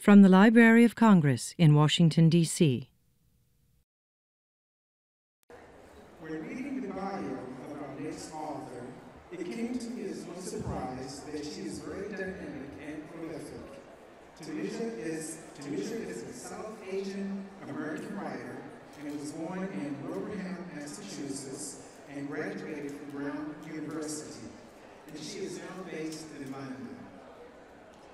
From the Library of Congress in Washington, D.C. When reading the bio of our next author, it came to me as no surprise that she is very dynamic and prolific. Tanuja is a South Asian American writer and was born in Wilbraham, Massachusetts, and graduated from Brown University. And she is now based in London.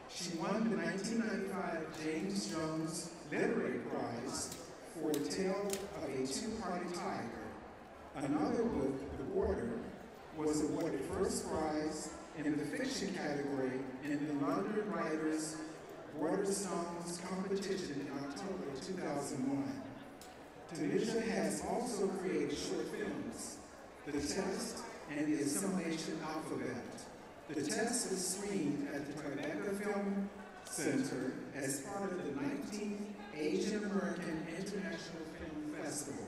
She won the 1995 James Jones Literary Prize for A Tale of a Two-Party Tiger. Another book, The Border, was awarded first prize in the fiction category in the London Writers' Border Songs competition in October 2001. Tanuja has also created short films, The Test and The Assimilation Alphabet. The Test was screened at the Tribeca Film Center as part of the 19th Asian American International Film Festival.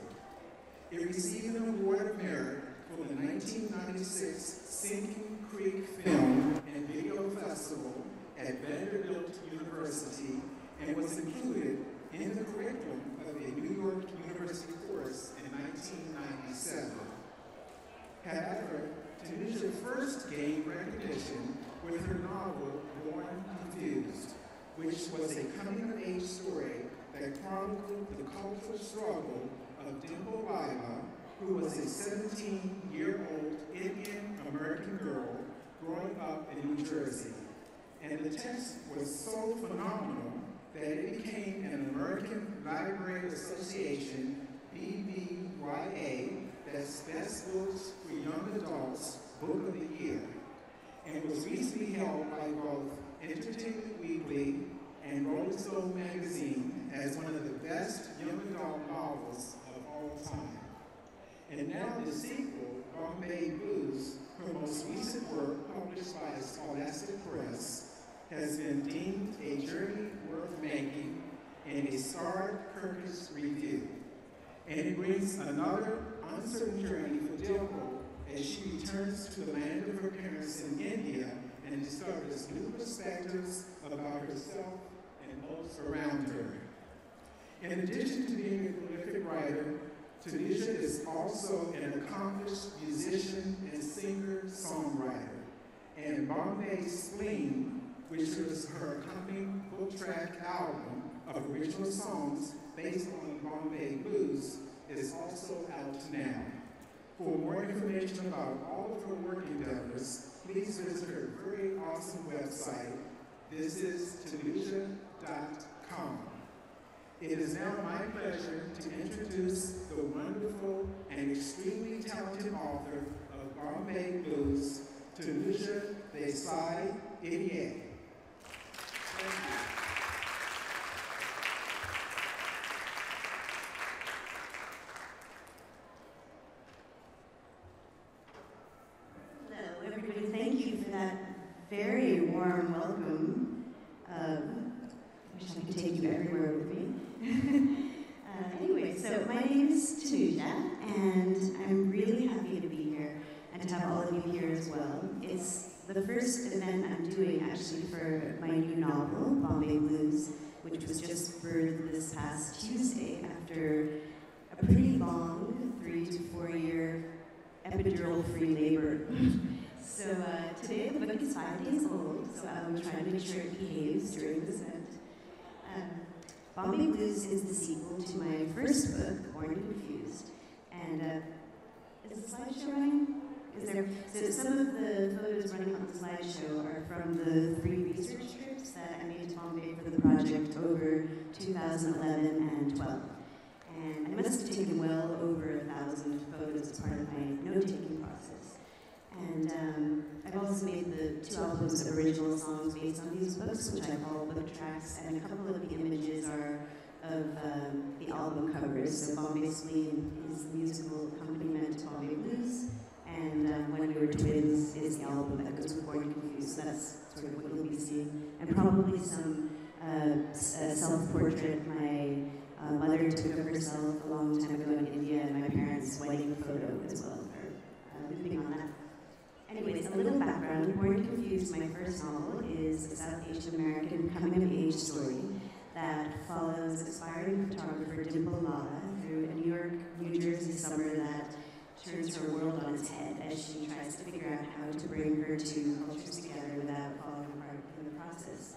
It received an award of merit for the 1996 Sinking Creek Film and Video Festival at Vanderbilt University and was included in the curriculum of a New York University course in 1997. However, Tanuja first gained recognition with her novel, Born Confused, which was a coming-of-age story that chronicled the cultural struggle of Dimple Lala, who was a 17-year-old Indian-American girl growing up in New Jersey. And the text was so phenomenal that it became an American Library Association BBYA that's Best Books for Young Adults Book of the Year, and was recently held by both Entertainment Weekly and Rolling Stone magazine as one of the best young adult novels of all time. And now the sequel, Bombay Blues, her most recent work published by Scholastic Press, has been deemed a journey worth making in a starred Kirkus review. And it brings another uncertain journey for Dimple as she returns to the land of her parents in India and discovers new perspectives about herself and those around her. In addition to being a prolific writer, Tanuja is also an accomplished musician and singer-songwriter. And Bombay Spleen, which was her accompanying booktrack album of original songs based on Bombay Blues, is also out now. For more information about all of her work endeavors, please visit her very awesome website. This is tanuja.com. It is now my pleasure to introduce the wonderful and extremely talented author of Bombay Blues, Tanuja Desai Hidier. Thank you. Hello, everybody. Thank you for that very warm welcome. I wish I could take you everywhere with me. Anyway, so my name is Tanuja, and I'm really happy to be here and to have all of you here as well. It's the first event I'm doing actually for my new novel, Bombay Blues, which was just birthed this past Tuesday after a pretty long 3 to 4 year epidural-free labor. So today the book is 5 days old, so I'm trying to make sure it behaves during this event. Bombay Blues is the sequel to my first book, Born Confused. And is the slideshow running? So some of the photos running on the slideshow are from the 3 research trips that I made to Bombay for the project over 2011 and 12. And I must have taken well over 1,000 photos as part of my note-taking process. And I've also made the 2 albums of original songs based on these books, which I call book tracks, and a couple of the images are of the album covers. So Bombay Spleen is the musical accompaniment to Bombay Blues, and When We Were Twins is the album that goes with Born Confused. So that's sort of what you'll be seeing. And probably some self-portrait my mother took of herself a long time ago in India, and my parents' wedding photo as well. Moving on that. Anyways, a little background. Born Confused, my first novel, is a South Asian American coming-of-age story that follows aspiring photographer Dimple Lala through a New York, New Jersey summer that turns her world on its head as she tries to figure out how to bring her two cultures together without falling apart in the process.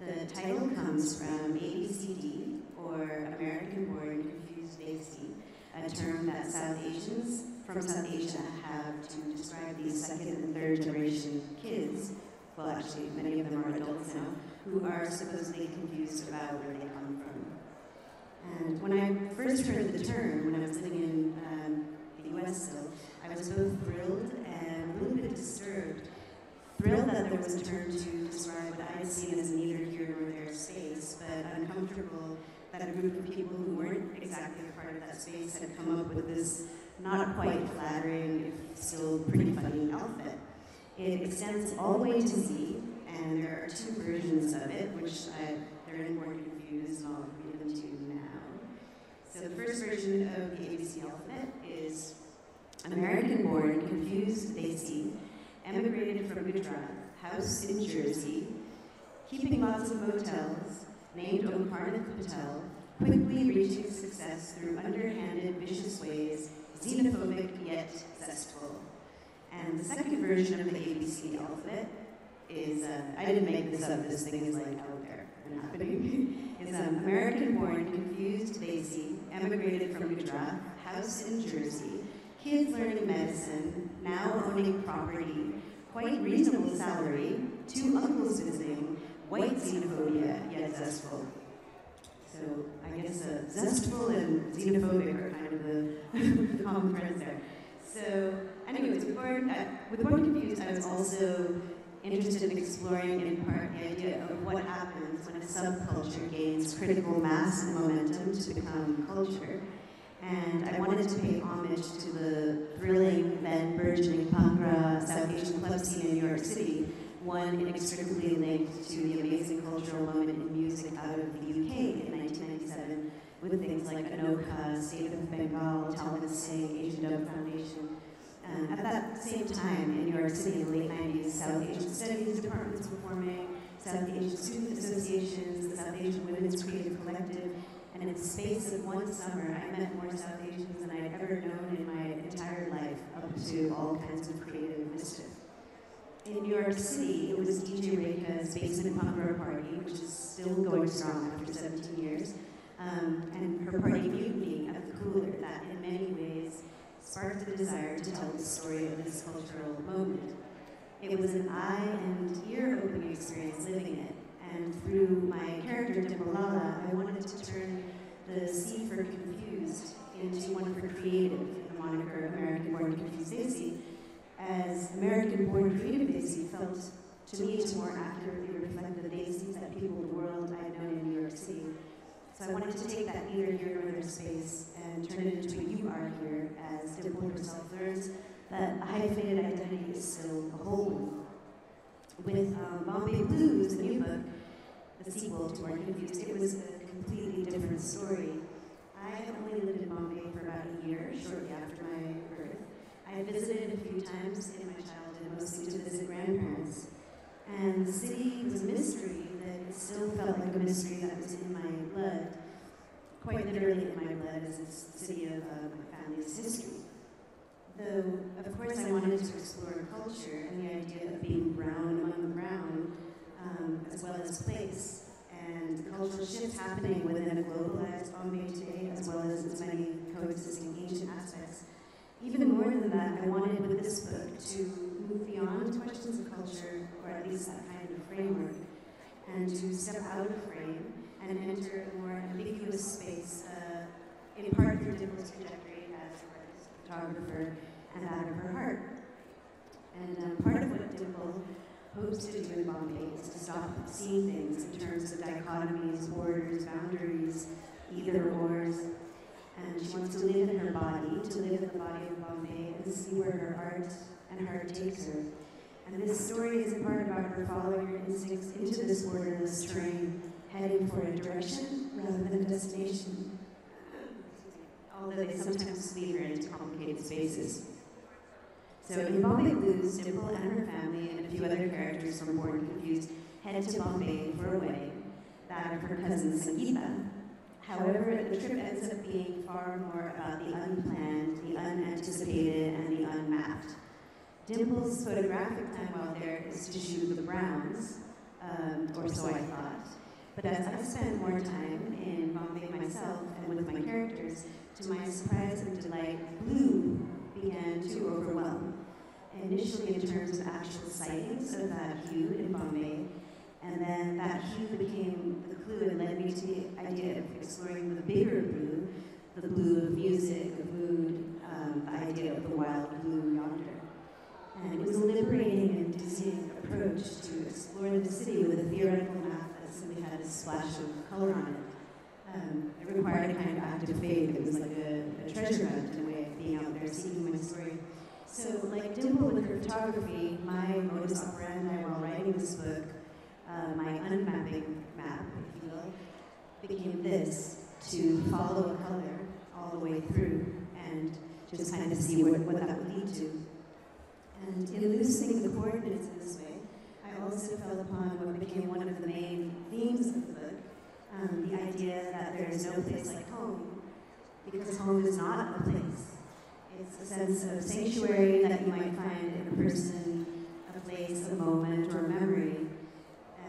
The title comes from ABCD, or American Born Confused Desi, a term that South Asians from South Asia have to describe these second and third generation kids, well actually many of them are adults now, who are supposedly confused about where they come from. And when I first heard the term, when I was living in the US still, I was both thrilled and a little bit disturbed. Thrilled that there was a term to describe what I'd seen as neither here nor there space, but uncomfortable that a group of people who weren't exactly a part of that space had come up with this not quite flattering, if still pretty funny outfit. It extends all the way to Z, and there are two versions of it, which they're in Born Confused, and I'll read them to you now. So the first version of the ABC alphabet is American Born Confused Desi, emigrated from Gujarat, house in Jersey, keeping lots of motels, named Okarnik Patel, quickly reaching success through underhanded, vicious ways, xenophobic yet zestful. And the second version of the ABC alphabet is, I didn't make this up, this thing is like out there and happening, is American-born, confused Desi, emigrated from Gujarat, house in Jersey, kids learning medicine, now owning property, quite reasonable salary, two uncles visiting, white xenophobia yet zestful. So I guess zestful and xenophobic are kind of the common threads there. So anyways, with Born Confused, I was also interested in exploring in part the idea of what happens when a subculture gains critical mass and momentum to become culture. And I wanted to pay homage to the thrilling, then burgeoning punk rock South Asian club scene in New York City, one inextricably linked to the amazing cultural moment in music out of the UK in 1997, with things like Anoka, State of Bengal, Talmud Singh, Asian Dub Foundation. At that same time, in New York City in the late 90s, South Asian Studies departments were forming, South Asian Student Associations, the South Asian Women's Creative Collective, and in the space of one summer, I met more South Asians than I'd ever known in my entire life, up to all kinds of creative mischief. In New York City, it was DJ Reka's Basement Punk Rock Party, which is still going strong after 17 years, and her party Mutiny at the Cooler that in many ways sparked the desire to tell the story of this cultural moment. It was an eye and ear-opening experience living it, and through my character Dimple Lala, I wanted to turn the C for confused into one for creative, the moniker American Born Confused Desi, as American Born Creative Desi felt to me to more accurately reflect the Desis that people of the world I had known in New York City. So I wanted to take that neither here nor there space and turn it into a you are here, as Dimple herself learns that a hyphenated identity is still a whole one. With Bombay Blues, the new book, the sequel to Born Confused, it was a completely different story. I had only lived in Bombay for about a year, shortly after my birth. I had visited a few times in my childhood, mostly to visit grandparents. And the city was a mystery that it still felt like a mystery that was in my blood, quite literally in my blood, as it's the city of my family's history. Though, of course, I wanted to explore culture and the idea of being brown among the brown, as well as place, and the cultural shifts happening within a globalized Bombay today, as well as its many coexisting ancient aspects. Even more than that, I wanted with this book to move beyond questions of culture, or at least that kind of framework, and to step out of frame and enter a more ambiguous space, in part through Dimple's trajectory as an artist, photographer, and that of her heart. And part of what Dimple hopes to do in Bombay is to stop seeing things in terms of dichotomies, borders, boundaries, either-ors. And she wants to live in her body, to live in the body of Bombay, and see where her art and heart takes her. And this story is in part about her following her instincts into this borderless terrain, heading for a direction rather than a destination. Although they sometimes lead her into complicated spaces. So in Bombay Blues, Dimple and her family and a few other characters from Born Confused head to Bombay for a wedding, that of her her cousin Sangeeta. However, the trip ends up being far more about the unplanned, the unanticipated, and the unmapped. Dimple's photographic time while there is to shoot the Browns, or so I thought. But as I spent more time in Bombay myself and with my characters, to my surprise and delight, blue began to overwhelm. Initially in terms of actual sightings of that hue in Bombay, and then that hue became the clue and led me to the idea of exploring the bigger blue, the blue of music, of mood, the idea of the wild blue yonder. And it was a liberating and dizzying approach to explore the city with a theoretical map that simply had a splash of color on it. It required a kind of active faith. It was like a treasure hunt in a way, being out there seeking my story. So, like Dimple with her photography, my modus operandi while writing this book, my unmapping map, if you will, became this, to follow a color all the way through and just kind of see what that would lead to. And in loosening the coordinates in this way, I also fell upon what became one of the main themes of the book, the idea that there is no place like home, because home is not a place. It's a sense of sanctuary that you might find in a person, a place, a moment, or a memory.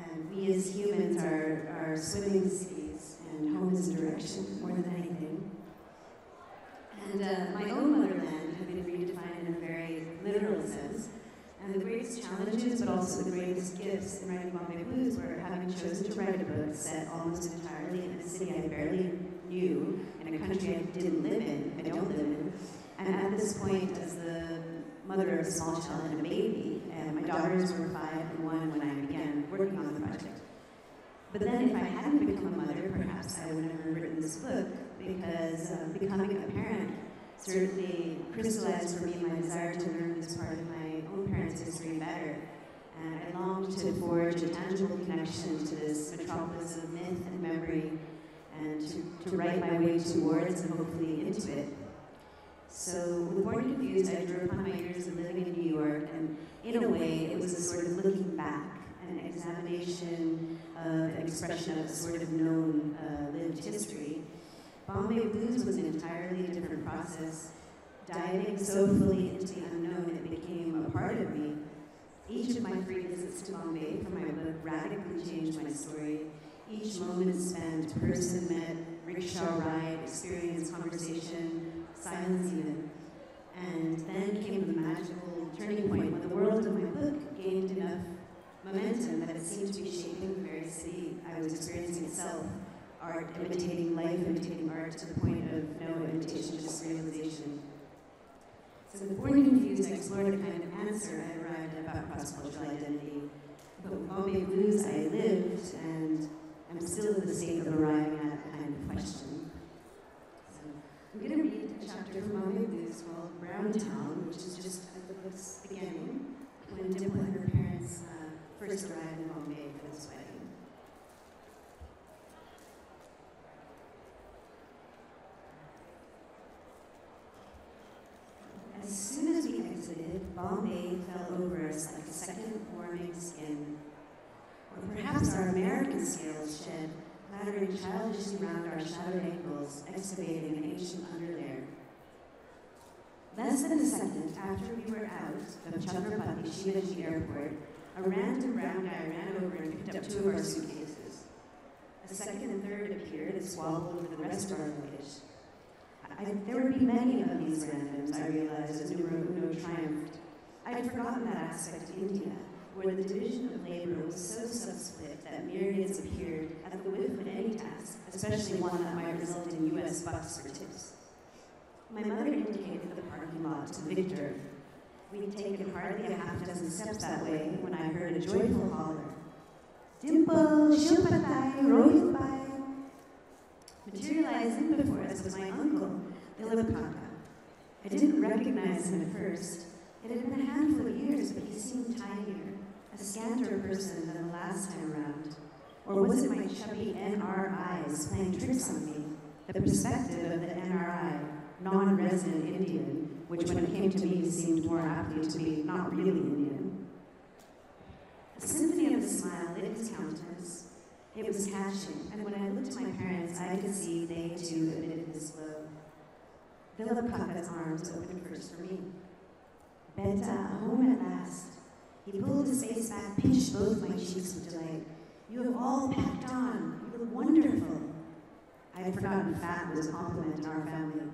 And we as humans are swimming cities, and home is a direction more than anything. And my own motherland had been redefined in a very literal sense. And the greatest challenges, but also the greatest gifts in writing Bombay Blues were having chosen to write a book set almost entirely in a city I barely knew, in a country I didn't live in, I don't live in. And at this point, as the mother of a small child and a baby, and my daughters were 5 and 1 when I began working on the project. But then if I hadn't become a mother, perhaps I would have written this book, because becoming a parent certainly crystallized for me my desire to learn this part of my own parents' history better. And I longed to forge a tangible connection to this metropolis of myth and memory, and to write my way towards and hopefully into it. So with Born Confused, I drew upon my years of living in New York, and in a way, it was a sort of looking back, an examination of an expression of a sort of known lived history. Bombay Blues was an entirely different process, diving so fully into the unknown it became a part of me. Each of my 3 visits to Bombay for my book radically changed my story. Each moment spent, person met, rickshaw ride, experience, conversation, silence even. And then came the magical turning point when the world of my book gained enough momentum that it seemed to be shaping the very city I was experiencing itself. Art imitating life, imitating art, to the point of no imitation, just realization. So with Born Confused, I explored a kind of answer I arrived at about cross-cultural identity. But with Bombay Blues, I lived, and I'm still in the state of arriving at a kind of question. So I'm going to read a chapter from Bombay Blues called Brown Town, which is just at the book's beginning, when Dimple and her parents first arrived in Bombay for this wedding. As soon as we exited, Bombay fell over us like a second warming skin. Or perhaps our American scales shed, clattering childishly round our shadowed ankles, excavating an ancient underlayer. Less than a second after we were out of Chhatrapati Shivaji Airport, a random brown guy ran over and picked up 2 of our suitcases. A second and third appeared and swallowed over the rest of our luggage. There would be many of these randoms, I realized, as numero uno triumphed. I'd forgotten that aspect of India, where the division of labor was so subsplit that myriads appeared at the whiff of any task, especially one that might result in US bucks for tips. My mother indicated the parking lot to Victor. We'd taken hardly a half-dozen steps that way when I heard a joyful holler. Dimple, Shilpatai, Rohilpai. Materializing before us was my uncle, Dilipaka. I didn't recognize him at first. It had been a handful of years, but he seemed tinier, a scantier person than the last time around. Or was it my chubby NR eyes playing tricks on me? The perspective of the NRI, non-resident Indian, which when it came to me seemed more aptly to be not really Indian. A symphony of a smile lit his countenance. It was catching, and when I looked at my parents, I could see they too emitted this glow. Philip Kafka's arms opened first for me. Beta, home at last. He pulled his face back, pinched both my cheeks with delight. You have all packed on. You look wonderful. I had forgotten fat was a compliment in our family.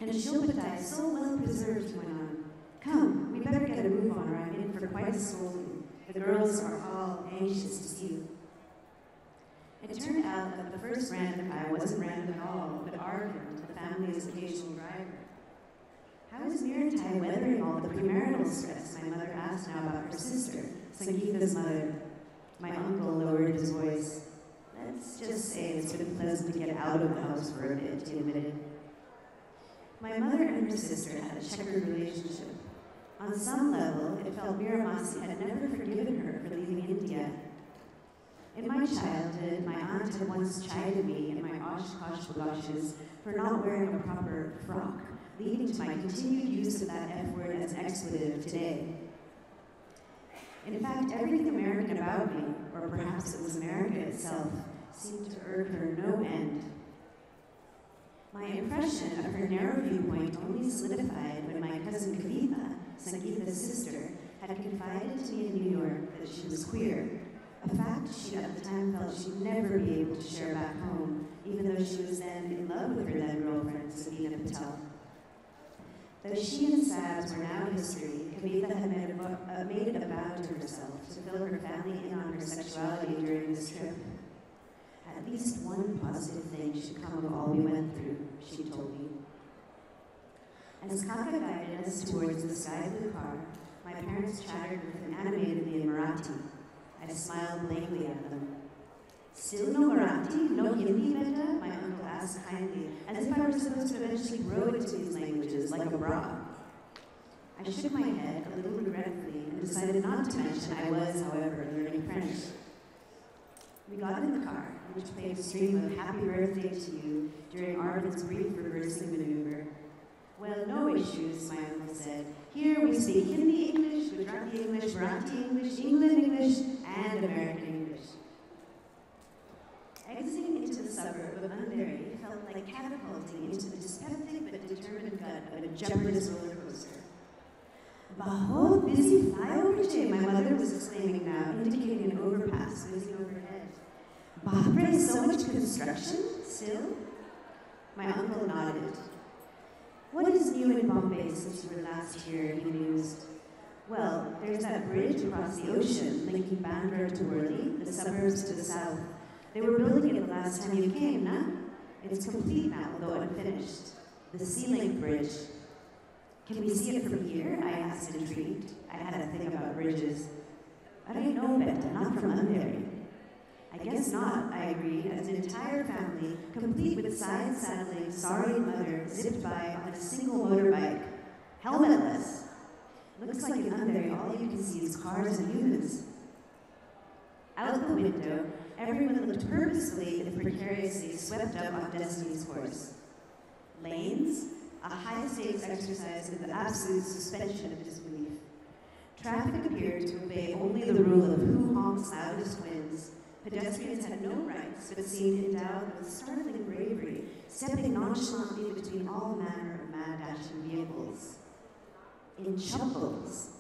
And Shilpatai, so well preserved, he went on. Come, we better get a move on, or I'm in for quite a scolding. The girls are all anxious to see you. It turned out that the first random guy wasn't random at all, but Arvind, the family's occasional driver. How is Miratai weathering all the premarital stress? My mother asked now about her sister, Sangeeta's mother. My uncle lowered his voice. Let's just say it's been pleasant to get out of the house for a bit, he admitted. My mother and her sister had a checkered relationship. On some level, it felt Miramasi had never forgiven her for leaving India. In my childhood, my aunt had once chided me and my Oshkosh bagoshes for not wearing a proper frock, leading to my continued use of that F word as an expletive today. In fact, everything American about me, or perhaps it was America itself, seemed to irk her no end. My impression of her narrow viewpoint only solidified when my cousin Kavitha, Sangeeta's sister, had confided to me in New York that she was queer, a fact she at the time felt she'd never be able to share back home, even though she was then in love with her then girlfriend, Sabina Patel. Though she and Sabs were now history, Kavitha had made it a vow to herself to fill her family in on her sexuality during this trip. At least one positive thing should come of all we went through, she told me. As Kaka guided us towards the sky blue car, my parents chattered with him animatedly in Marathi. I smiled blankly at them. Still no Marathi? No Hindi, Beta? My uncle asked kindly, as if I were supposed to eventually grow into these languages like a bra. I shook my head a little regretfully and decided not to mention I was, however, learning French. We got in the car, which played a stream of happy birthday to you during Arvind's brief reversing maneuver. Well, no issues, my uncle said. Here we speak Hindi English, Gujarati English, Marathi English, England English, and American English. Exiting into the suburb of Andheri felt like catapulting into the dyspeptic but determined gut of a jeopardous roller coaster. Bahut busy flyover today, my mother was exclaiming now, indicating an overpass whizzing overhead. Bapre, so much construction still? My uncle nodded. What is new in Bombay since you were last here, he mused. Well, there's that bridge across the ocean linking Bandra to Worli, the suburbs to the south. They were building it the last time you came, nah? It's complete now, although unfinished. The Sea-Link Bridge. Can we see it from here? I asked, intrigued. I had a thing about bridges. I don't know, Beta, not from Andheri. I guess not, I agreed, as an entire family, complete with side-saddling, sorry mother, zipped by on a single motorbike. Helmetless. Looks like in Andheri, all you can see is cars and humans. Out the window, everyone looked purposefully and precariously swept up on Destiny's course. Lanes, a high-stakes exercise in the absolute suspension of disbelief. Traffic appeared to obey only the rule of who honks loudest wins. Pedestrians had no rights, but seemed endowed with startling bravery, stepping nonchalantly between all manner of mad-dashing vehicles. In chuckles,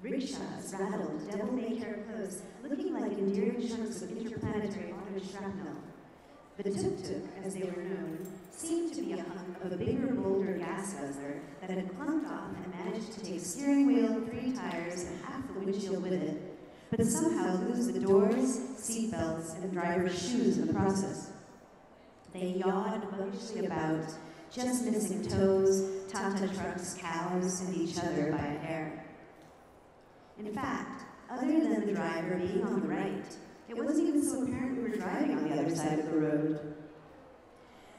rickshaws rattled, devil-may-care close, looking like endearing chunks of interplanetary auto shrapnel. The tuk-tuk, as they were known, seemed to be a hunk of a bigger, bolder gas guzzler that had clunked off and managed to take steering wheel, 3 tires, and half the windshield with it, but somehow lose the doors, seat belts, and driver's shoes in the process. They yawed buggishly about, just missing toes, Tata trucks, cows, and each other by a hair. In fact, other than the driver being on the right, it wasn't even so apparent we were driving on the other side of the road.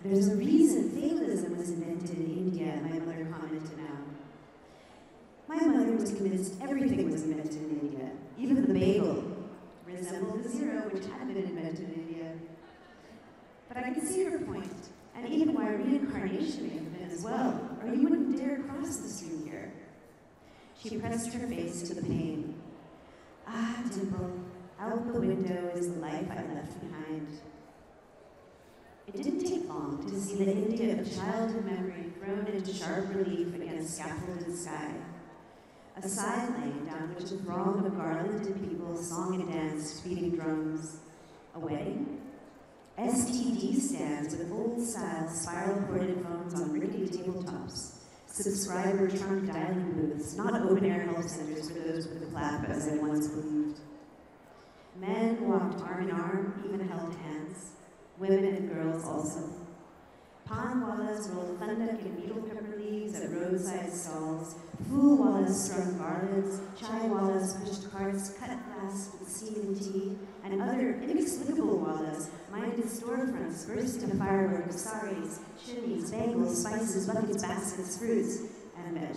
There's a reason fatalism was invented in India, my mother commented now. My mother was convinced everything was invented in India, even the bagel resembled the zero which had been invented in India. But I could see her point, and even why reincarnation may have been as well, or you wouldn't dare cross the street here. She pressed her face to the pane. Ah, Dimple, Out the window is the life I left behind. It didn't take long to see the India of childhood memory thrown into sharp relief against scaffolded sky. A side lane down which a throng of garlanded people song and danced, beating drums. A wedding? STD stands with old-style spiral-corded phones on rickety tabletops. Subscriber trunk dialing booths, not open-air health centers for those with a flap, as I once believed. Men walked arm in arm, even held hands. Women and girls also. Panwallas rolled fundak and beetle pepper leaves at roadside stalls. Foolwallas strung garlands. Chaiwallas pushed carts, cut glass with steaming tea, and other inexplicable wallas minded storefronts burst into fireworks, saris, chimneys, bangles, spices, buckets, baskets, fruits, and veg.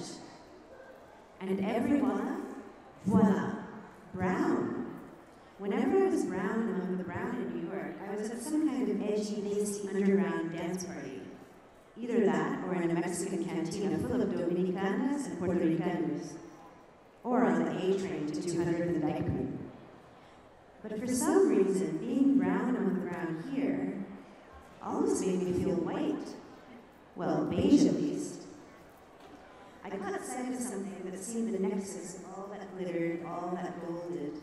And every walla, voila, brown. Whenever I was brown among the brown in New York, I was at some kind of edgy, lacy underground dance party. Either that, or in a Mexican cantina full of Dominicanas and Puerto Ricanos. Or on the A train to 200 in the Dykeman. But for some reason, being brown among the brown here almost made me feel white. Well, beige at least. I caught sight of something that seemed the nexus of all that glittered, all that golded.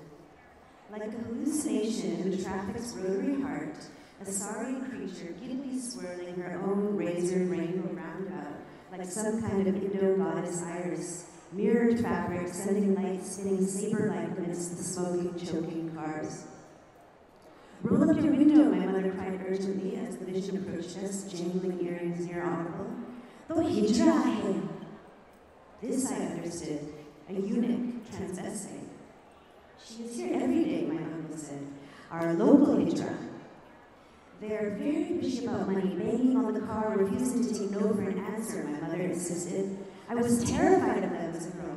Like a hallucination in the traffic's rotary heart, a sorry creature giddily swirling her own razored rainbow roundabout, like some kind of Indo-goddess iris, mirrored fabric sending light spinning saber-like amidst the smoking, choking cars. Roll up your window, my mother cried urgently as the vision approached us, jangling earrings near audible. The hijra. This I understood, a eunuch transvestite. She is here every day, my uncle said. Our local hijra. They are very pushy about money, banging on the car, refusing to take no for an answer, my mother insisted. I was terrified of them as a girl.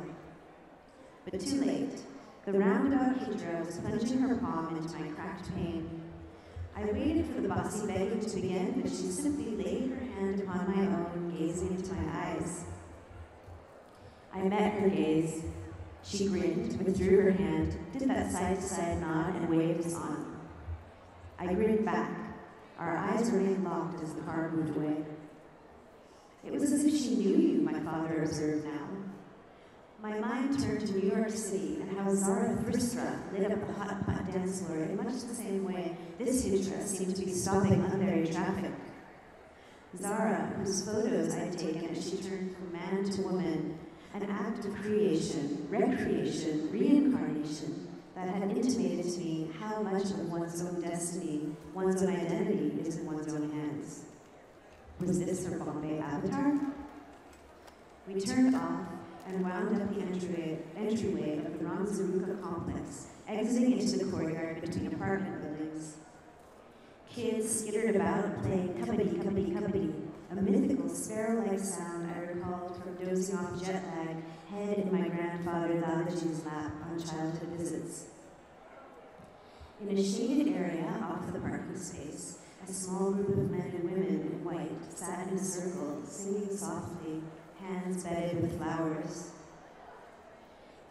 But too late. The roundabout hijra was plunging her palm into my cracked pane. I waited for the bossy begging to begin, but she simply laid her hand upon my own, gazing into my eyes. I met her gaze. She grinned, withdrew her hand, did that side-to-side nod, and waved us on. I grinned back. Our eyes remained locked as the car moved away. It was as if she knew you, my father observed now. My mind turned to New York City and how Zara Thristra lit up the hot pot dance floor in much the same way this hijra seemed to be stopping unburied traffic. Zara, whose photos I'd taken as she turned from man to woman, an act of creation, recreation, reincarnation that had intimated to me how much of one's own destiny, one's own identity is in one's own hands. Was this her Bombay avatar? We turned off and wound up the entryway of the Ramzaruka complex, exiting into the courtyard between apartment buildings. Kids skittered about playing kabaddi, kabaddi, kabaddi, a mythical sparrow-like sound I recalled from dozing off jet lag, head in my grandfather Lalaji's lap on childhood visits. In a shaded area off the parking space, a small group of men and women in white sat in a circle, singing softly, hands bedded with flowers.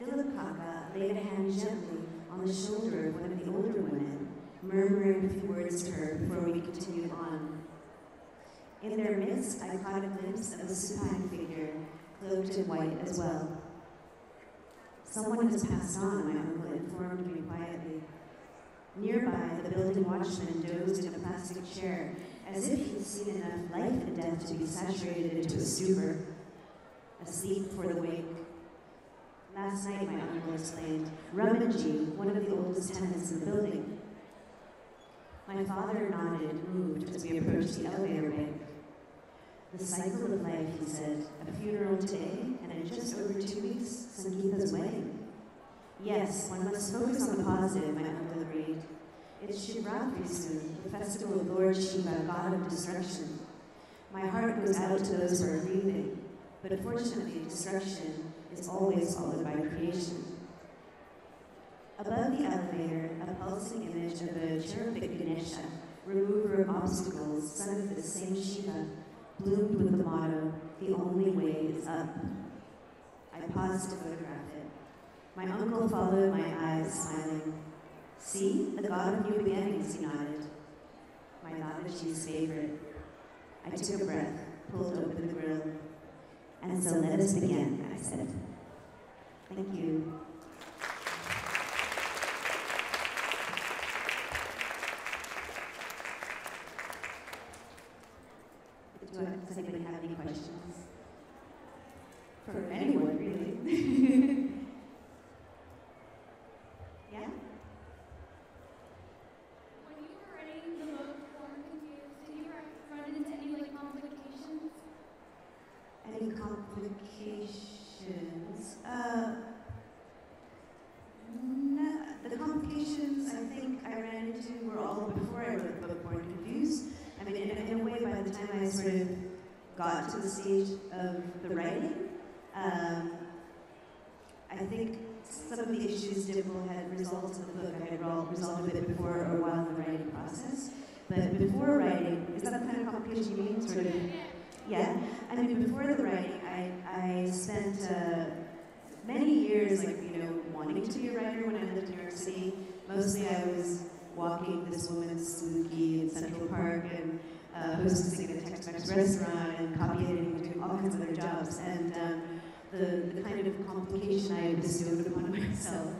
Dilip Kaka laid a hand gently on the shoulder of one of the older women, murmuring a few words to her before we continued on. In their midst, I caught a glimpse of a supine figure, cloaked in white as well. Someone has passed on, my uncle informed me quietly. Nearby, the building watchman dozed in a plastic chair, as if he'd seen enough life and death to be saturated into a stupor. Asleep for the wake. Last night, my uncle explained, Ramanji, one of the oldest tenants in the building. My father nodded, moved, as we approached the elevator bank. The cycle of life, he said, a funeral today, and in just over 2 weeks, Sangeeta's wedding. Yes, one must focus on the positive, my uncle agreed. It's Shivratri soon, the festival of Lord Shiva, god of destruction. My heart goes out to those who are grieving, but fortunately, destruction is always followed by creation. Above the elevator, a pulsing image of a cherubic Ganesha, remover of obstacles, son of the same Shiva, bloomed with the motto, the only way is up. I paused to photograph it. My uncle followed my eyes, smiling. See, the god of new beginnings, he nodded. My thought was she's favorite. I took a breath, pulled open the grill. And so let us begin, I said. Thank you. Does anybody have any questions? For anyone, really. Yeah? When you were writing the book, Born Confused, did you run into any complications? Any complications? No, the complications I think I ran into were all before I wrote the book, Born Confused. I mean, in a way, by the time I sort of got to the stage of the writing, I think some of the issues Dimple had resolved in the book, I had resolved a bit before or while in the writing process. But before writing, is that the kind of complication you mean? Sort of, yeah. I mean, before the writing, I spent many years, wanting to be a writer when I lived in New York City. Mostly I was walking this woman's spooky in Central Park and hosting at a Tex-Mex restaurant and copy editing and doing all kinds of other jobs. And the kind of complication I bestowed upon myself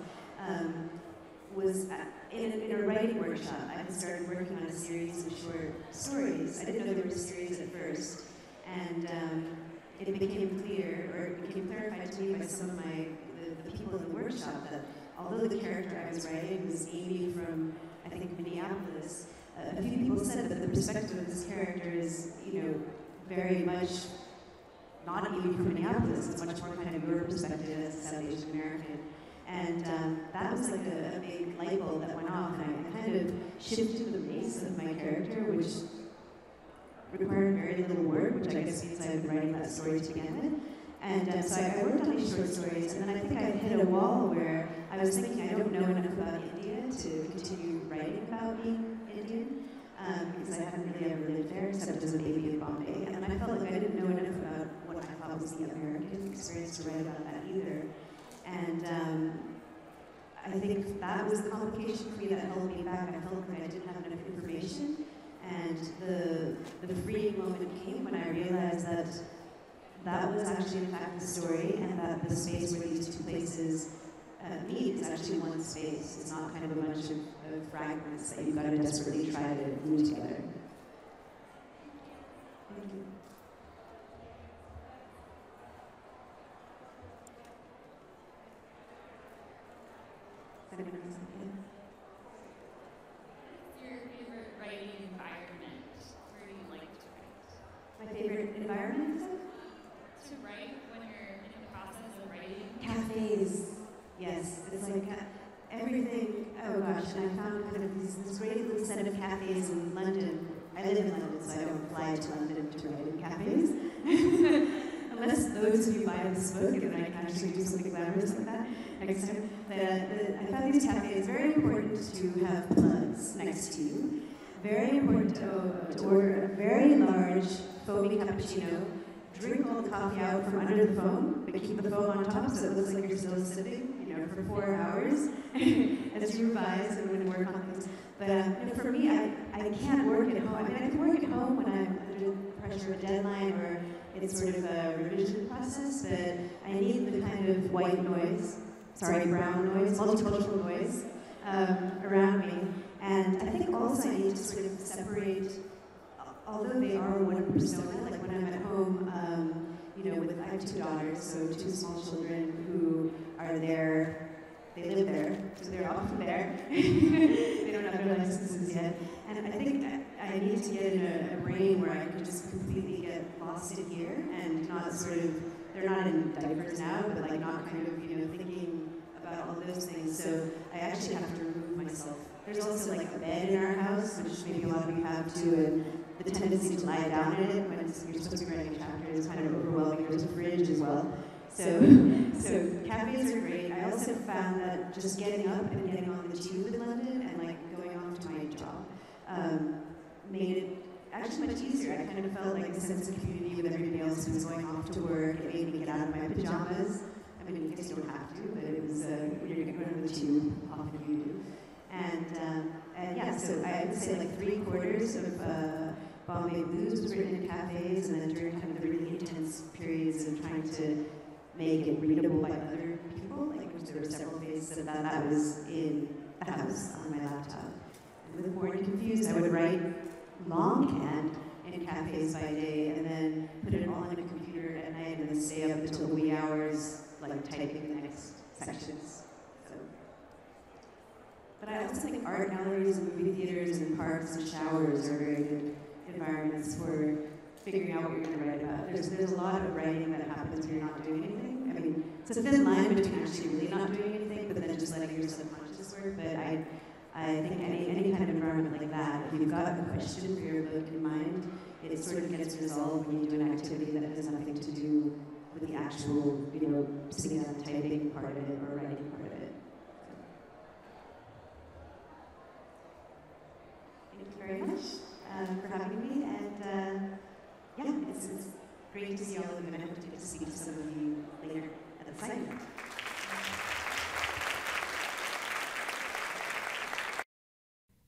was in a writing workshop. I started working on a series of short stories. I didn't know there were series at first. And it became clear, or it became clarified to me by some of the people in the workshop that although the character I was writing was Amy from, I think, Minneapolis, a few people said that the perspective of this character is, very much not Amy from Minneapolis. It's much more kind of your perspective as a South Asian American. And that was like a big light bulb that went off, and I kind of shifted the pace of my character, which required very little work, which I guess means I've been writing that story to begin with. And so I worked on these short stories, and then I think I hit a wall where I was thinking I don't know enough about India to continue writing about being Indian, because I hadn't really ever lived there except as a baby in Bombay, and I felt like I didn't know enough about what I thought was the American experience to write about that either. And I think that was the complication for me that held me back. I felt like I didn't have enough information, and the freeing moment came when I realized that that was actually in fact the story, and that the space where these two places meet is actually one space. It's not kind of a bunch of fragments that you've got to desperately try to glue together. Thank you. What's your favorite writing environment? Where do you like to write? My favorite environment? To write when you're in the process of writing? Cafes. Yes, it's like everything. Oh gosh, and I found kind of this great little set of cafes in London. I live in London, so I don't fly to London to write in cafes. Unless those of you buy this book, and then I can actually do something glamorous like that next time. But I found these cafes very important to have plugs next to you. Very important to order a very large foamy cappuccino. Drink all the coffee out from under the foam, but keep the foam on top so it looks like you're still sipping, for 4 hours as you revise and work on things. But for me, I can't work at home. I mean, I can work at home when I'm under the pressure of a deadline or it's sort of a revision process, but I need the kind of white noise, brown noise, multicultural noise around me. And I think also I need to sort of separate, although they are one persona, like when I'm at home, I have 2 daughters, so 2 small children who are there, they live there, so they're often there. They don't have their licenses yet. And I think I need to get in a brain where I can just completely get lost in here and not they're not in diapers now, but like not kind of, thinking about all those things. So I actually have to remove myself. There's also like a bed in our house, which maybe a lot of you have too, and the tendency to lie down in it when you're supposed to be writing a chapter is kind of overwhelming. There's a fridge as well. So cafes are great. I also found that just getting up and getting on the tube in London and like going off to my job made it actually much easier. I kind of felt like a sense of community with everybody else who was going off to work. It made me get out of my pajamas. I mean, I guess you don't have to, but it was, when you're going on the tube, often you do. And yeah, so I would say like 3/4 of Bombay Blues was written in cafes, and then during kind of the really intense periods of trying to make it readable by other people, like there were several phases of that, that was in the house on my laptop. And with Born Confused, I would write longhand in cafes by day, and then put it all on a computer at night, and then stay up until wee hours, like typing the next sections. So. But I also think art galleries and movie theaters and parks and showers are very good environments for figuring out what you're going to write about. There's a lot of writing that happens when you're not doing anything. I mean, it's a thin line between actually really not doing anything, but then just letting your subconscious work. But I think any kind of environment like that, if you've got a question for your book in mind, it sort of gets resolved when you do an activity that has nothing to do with the actual, sitting down and typing part of it or writing part of it. Thank you very much for having me, and yeah, it's great to see all of you, and I hope to get to speak to some of you later at the site.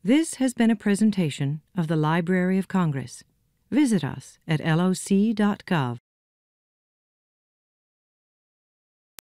This has been a presentation of the Library of Congress. Visit us at loc.gov.